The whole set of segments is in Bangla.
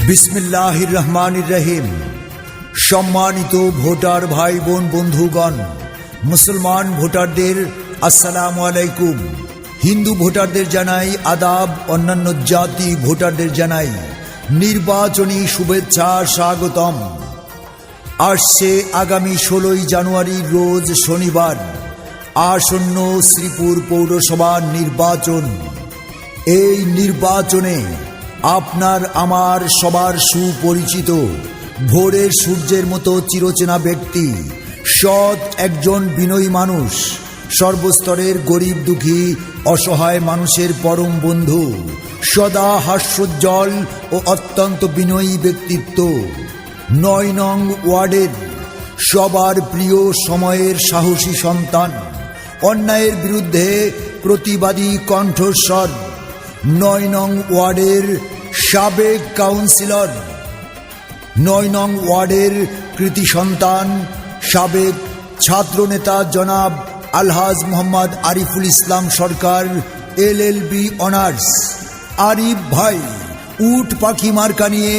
বিসমিল্লাহির রহমানির রহিম। সম্মানিত ভোটার ভাই বোন বন্ধুগণ, মুসলমান ভোটারদের আসসালামু আলাইকুম। হিন্দু ভোটারদের জানাই আদাব, অন্যান্য জাতি ভোটারদের জানাই নির্বাচনী শুভেচ্ছা, স্বাগতম। আসছে আগামী 16 জানুয়ারি রোজ শনিবার আসন্ন শ্রীপুর পৌরসভা নির্বাচন। এই নির্বাচনে আপনার আমার সবার সুপরিচিত ভোরের সূর্যের মতো চিরচেনা ব্যক্তি, সৎ একজন বিনয়ী মানুষ, সর্বস্তরের গরিব দুঃখী অসহায় মানুষের পরম বন্ধু, সদা হাস্যোজ্জ্বল ও অত্যন্ত বিনয়ী ব্যক্তিত্ব, 9 নং ওয়ার্ডের সবার প্রিয় সময়ের সাহসী সন্তান, অন্যায়ের বিরুদ্ধে প্রতিবাদী কণ্ঠস্বর, 9 নং ওয়ার্ডের সাবেক কাউন্সিলর, 9 নং ওয়ার্ডের কৃতি সন্তান, সাবেক ছাত্রনেতা জনাব আলহাজ মোহাম্মদ আরিফুল ইসলাম সরকার, LLB অনার্স। আরিফ ভাই উট পাখি মার্কা নিয়ে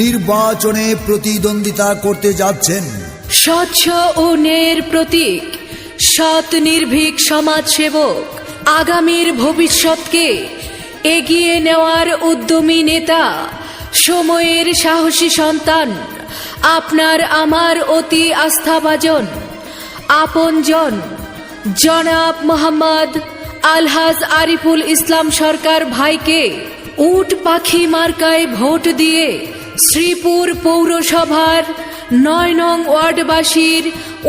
নির্বাচনে প্রতিদ্বন্দ্বিতা করতে যাচ্ছেন। স্বচ্ছ ও ন্যায়ের প্রতীক, সৎ নির্ভীক সমাজসেবক, আগামীর ভবিষ্যৎকে এগিয়ে নেওয়ার উদ্যমী নেতা, সময়ের সাহসী সন্তান, আপনার আমার অতি আস্থাভাজন আপনজন জনাব মোহাম্মদ আলহাজ আরিফুল ইসলাম সরকার ভাইকে উট পাখি মার্কায় ভোট দিয়ে শ্রীপুর পৌরসভার 9 নং ওয়ার্ডবাসীর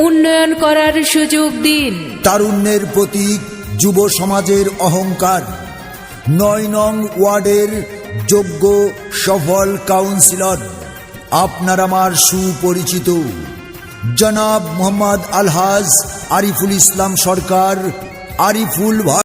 উন্নয়ন করার সুযোগ দিন। তারুণ্যের প্রতীক, যুব সমাজের অহংকার, 9 নং ওয়ার্ডের যোগ্য সফল কাউন্সিলর, আপনার আমার সুপরিচিত জনাব মোহাম্মদ আলহাজ আরিফুল ইসলাম সরকার, আরিফুল ভাই।